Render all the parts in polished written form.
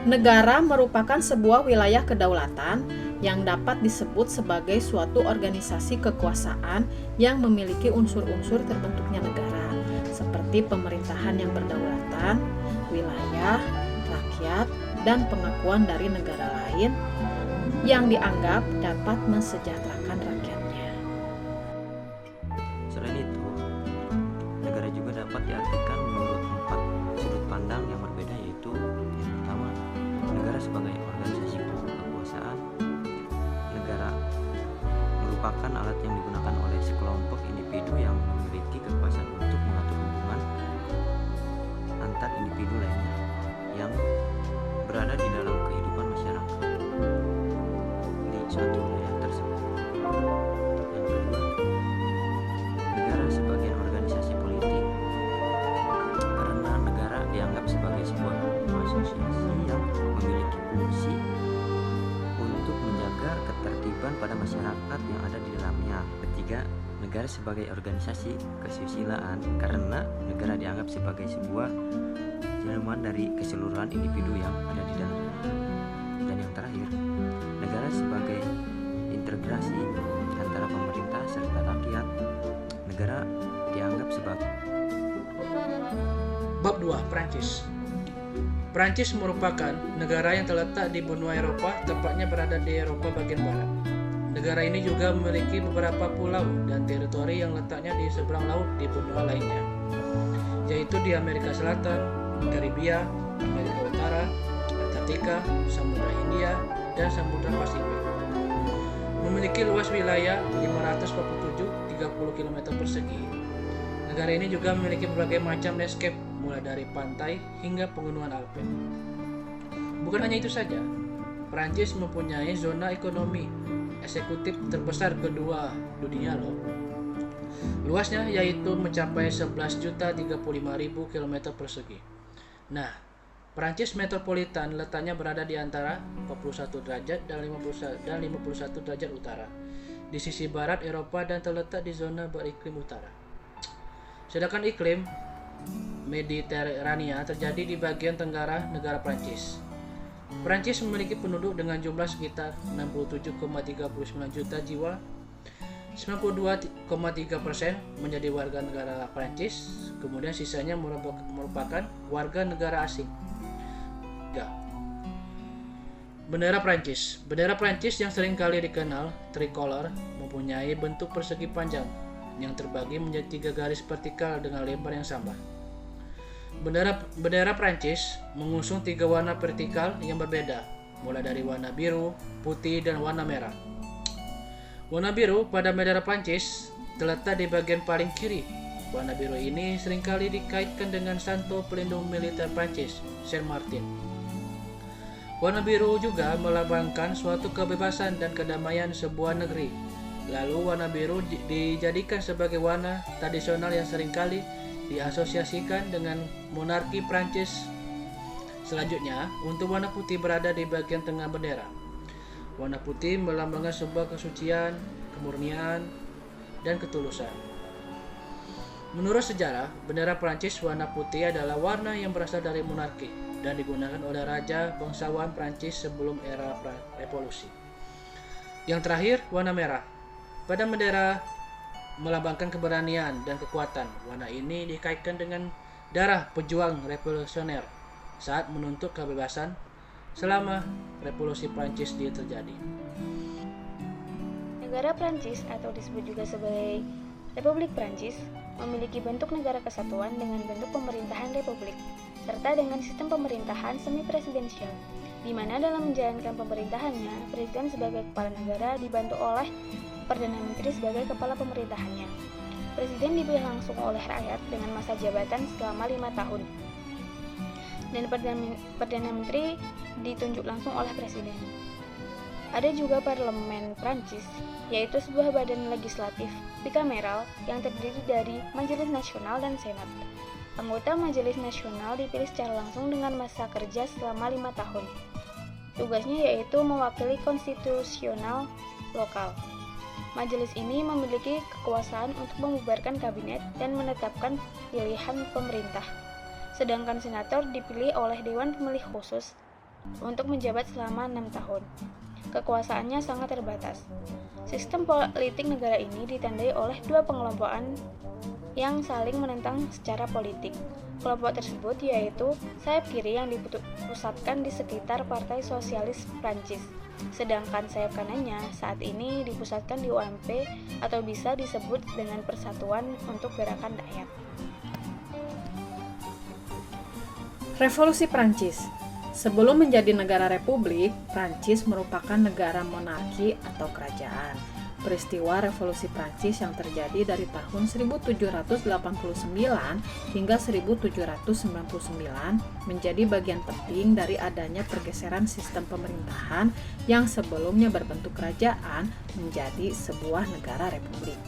Negara merupakan sebuah wilayah kedaulatan yang dapat disebut sebagai suatu organisasi kekuasaan yang memiliki unsur-unsur terbentuknya negara, seperti pemerintahan yang berdaulatan, wilayah, rakyat, dan pengakuan dari negara lain yang dianggap dapat mensejahterakan rakyatnya. Selain itu, negara juga dapat diartikan menurut 4 sudut pandang yang berbeda, yaitu yang pertama, negara sebagai organisasi kekuasaan. Negara merupakan alat yang digunakan oleh sekelompok individu yang memiliki kekuasaan untuk mengatur hubungan antar individu lainnya yang berada di dalam kehidupan masyarakat di suatu wilayah tersebut. Yang kedua, negara sebagai organisasi politik, karena negara dianggap sebagai sebuah asosiasi yang memiliki fungsi untuk menjaga ketertiban pada masyarakat yang ada di dalamnya. Ketiga, negara sebagai organisasi kesusilaan, karena negara dianggap sebagai sebuah jelmaan dari keseluruhan individu yang ada di dalamnya. Dan yang terakhir, negara sebagai integrasi antara pemerintah serta rakyat. Negara dianggap sebagai Bab 2. Prancis. Prancis merupakan negara yang terletak di benua Eropa, tepatnya berada di Eropa bagian barat. Negara ini juga memiliki beberapa pulau dan teritori yang letaknya di seberang laut di benua lainnya, yaitu di Amerika Selatan, Karibia, Amerika Utara, Antartika, Samudra Hindia, dan Samudra Pasifik. Memiliki luas wilayah 547,30 km persegi. Negara ini juga memiliki berbagai macam landscape, mulai dari pantai hingga pegunungan Alpen. Bukan hanya itu saja, Prancis mempunyai zona ekonomi eksekutif terbesar kedua dunia loh. Luasnya yaitu mencapai 11.035.000 km persegi. Nah, Prancis metropolitan letaknya berada di antara 41 derajat dan 51 derajat utara di sisi barat Eropa dan terletak di zona beriklim utara. Sedangkan iklim Mediterania terjadi di bagian tenggara negara Prancis. Prancis memiliki penduduk dengan jumlah sekitar 67,39 juta jiwa. 92,3% menjadi warga negara Prancis, kemudian sisanya merupakan warga negara asing. Bendera Prancis. Bendera Prancis yang sering kali dikenal tricolor mempunyai bentuk persegi panjang yang terbagi menjadi 3 garis vertikal dengan lebar yang sama. Bendera Prancis mengusung 3 warna vertikal yang berbeda, mulai dari warna biru, putih, dan warna merah. Warna biru pada bendera Prancis terletak di bagian paling kiri. Warna biru ini seringkali dikaitkan dengan santo pelindung militer Prancis, Saint Martin. Warna biru juga melambangkan suatu kebebasan dan kedamaian sebuah negeri. Lalu warna biru dijadikan sebagai warna tradisional yang seringkali diasosiasikan dengan monarki Prancis. Selanjutnya, untuk warna putih berada di bagian tengah bendera. Warna putih melambangkan sebuah kesucian, kemurnian, dan ketulusan. Menurut sejarah, bendera Prancis warna putih adalah warna yang berasal dari monarki dan digunakan oleh raja bangsawan Prancis sebelum era revolusi. Yang terakhir, warna merah. Pada bendera melambangkan keberanian dan kekuatan. Warna ini dikaitkan dengan darah pejuang revolusioner saat menuntut kebebasan selama revolusi Prancis terjadi. Negara Prancis atau disebut juga sebagai Republik Prancis memiliki bentuk negara kesatuan dengan bentuk pemerintahan republik serta dengan sistem pemerintahan semi-presidensial, di mana dalam menjalankan pemerintahannya, presiden sebagai kepala negara dibantu oleh Perdana Menteri sebagai kepala pemerintahannya. Presiden dipilih langsung oleh rakyat dengan masa jabatan selama 5 tahun. Dan Perdana Menteri ditunjuk langsung oleh presiden. Ada juga parlemen Prancis, yaitu sebuah badan legislatif bikameral yang terdiri dari Majelis Nasional dan Senat. Anggota Majelis Nasional dipilih secara langsung dengan masa kerja selama 5 tahun. Tugasnya yaitu mewakili konstitusional lokal. Majelis ini memiliki kekuasaan untuk membubarkan kabinet dan menetapkan pilihan pemerintah. Sedangkan senator dipilih oleh Dewan Pemilih Khusus untuk menjabat selama 6 tahun. Kekuasaannya sangat terbatas. Sistem politik negara ini ditandai oleh dua pengelompokan yang saling menentang secara politik. Kelompok tersebut yaitu sayap kiri yang dipusatkan di sekitar Partai Sosialis Prancis, sedangkan sayap kanannya saat ini dipusatkan di UMP atau bisa disebut dengan Persatuan untuk Gerakan Rakyat. Revolusi Prancis. Sebelum menjadi negara republik, Prancis merupakan negara monarki atau kerajaan. Peristiwa Revolusi Prancis yang terjadi dari tahun 1789 hingga 1799 menjadi bagian penting dari adanya pergeseran sistem pemerintahan yang sebelumnya berbentuk kerajaan menjadi sebuah negara republik.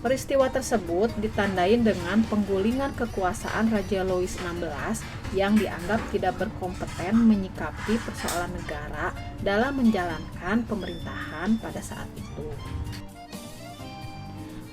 Peristiwa tersebut ditandai dengan penggulingan kekuasaan Raja Louis XVI yang dianggap tidak berkompeten menyikapi persoalan negara dalam menjalankan pemerintahan pada saat itu.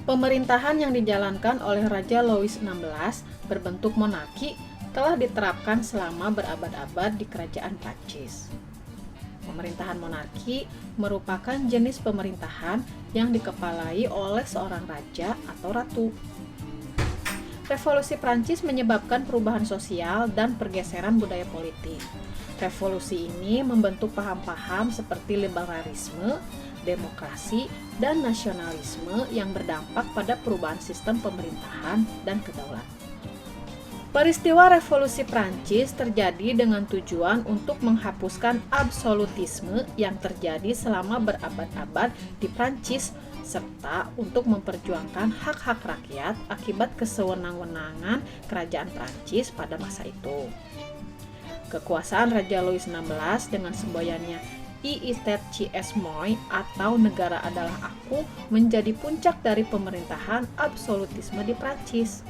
Pemerintahan yang dijalankan oleh Raja Louis XVI berbentuk monarki telah diterapkan selama berabad-abad di kerajaan Prancis. Pemerintahan monarki merupakan jenis pemerintahan yang dikepalai oleh seorang raja atau ratu. Revolusi Prancis menyebabkan perubahan sosial dan pergeseran budaya politik. Revolusi ini membentuk paham-paham seperti liberalisme, demokrasi, dan nasionalisme yang berdampak pada perubahan sistem pemerintahan dan kedaulatan. Peristiwa Revolusi Prancis terjadi dengan tujuan untuk menghapuskan absolutisme yang terjadi selama berabad-abad di Prancis serta untuk memperjuangkan hak-hak rakyat akibat kesewenang-wenangan kerajaan Prancis pada masa itu. Kekuasaan Raja Louis XVI dengan semboyannya Iitet Cs Moi atau negara adalah aku menjadi puncak dari pemerintahan absolutisme di Prancis.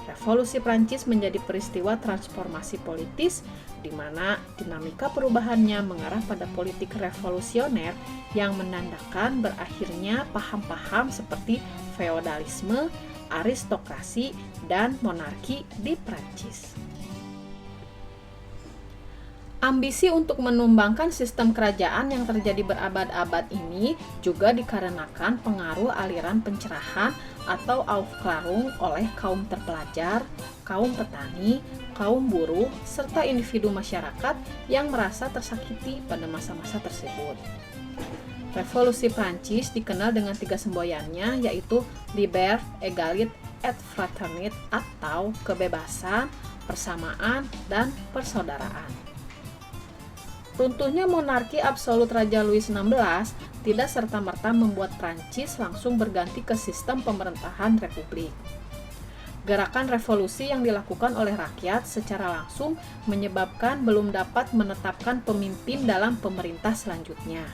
Revolusi Prancis menjadi peristiwa transformasi politis di mana dinamika perubahannya mengarah pada politik revolusioner yang menandakan berakhirnya paham-paham seperti feodalisme, aristokrasi, dan monarki di Prancis. Ambisi untuk menumbangkan sistem kerajaan yang terjadi berabad-abad ini juga dikarenakan pengaruh aliran pencerahan atau Aufklärung oleh kaum terpelajar, kaum petani, kaum buruh, serta individu masyarakat yang merasa tersakiti pada masa-masa tersebut. Revolusi Prancis dikenal dengan 3 semboyannya yaitu Liberté, Égalité et Fraternité atau kebebasan, persamaan, dan persaudaraan. Runtuhnya monarki absolut Raja Louis XVI tidak serta-merta membuat Prancis langsung berganti ke sistem pemerintahan republik. Gerakan revolusi yang dilakukan oleh rakyat secara langsung menyebabkan belum dapat menetapkan pemimpin dalam pemerintah selanjutnya.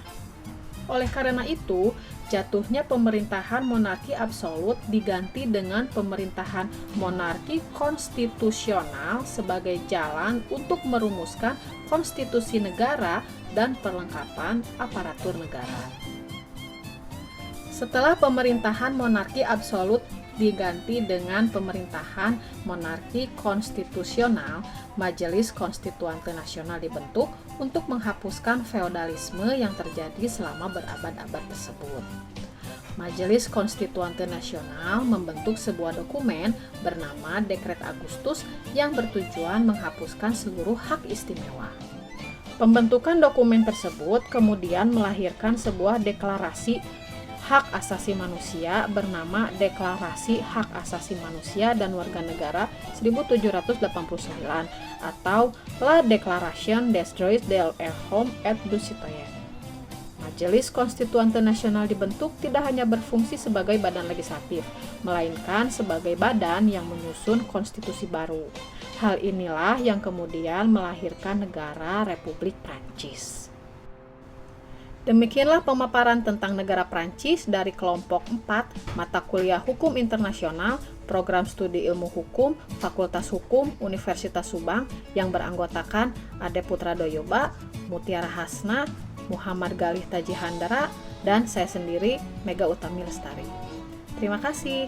Oleh karena itu, jatuhnya pemerintahan monarki absolut diganti dengan pemerintahan monarki konstitusional sebagai jalan untuk merumuskan konstitusi negara dan perlengkapan aparatur negara. Setelah pemerintahan monarki absolut diganti dengan pemerintahan monarki konstitusional, Majelis Konstituante Nasional dibentuk untuk menghapuskan feodalisme yang terjadi selama berabad-abad tersebut. Majelis Konstituante Nasional membentuk sebuah dokumen bernama Dekret Agustus yang bertujuan menghapuskan seluruh hak istimewa. Pembentukan dokumen tersebut kemudian melahirkan sebuah deklarasi hak asasi manusia bernama Deklarasi Hak Asasi Manusia dan Warga Negara 1789 atau La Déclaration des droits de l'homme et du citoyen. Majelis Konstituante Nasional dibentuk tidak hanya berfungsi sebagai badan legislatif, melainkan sebagai badan yang menyusun konstitusi baru. Hal inilah yang kemudian melahirkan negara Republik Prancis. Demikianlah pemaparan tentang negara Prancis dari kelompok 4 mata kuliah Hukum Internasional, Program Studi Ilmu Hukum, Fakultas Hukum, Universitas Subang yang beranggotakan Ade Putra Doyoba, Mutiara Hasna, Muhammad Galih Taji Handara, dan saya sendiri, Mega Utami Lestari. Terima kasih.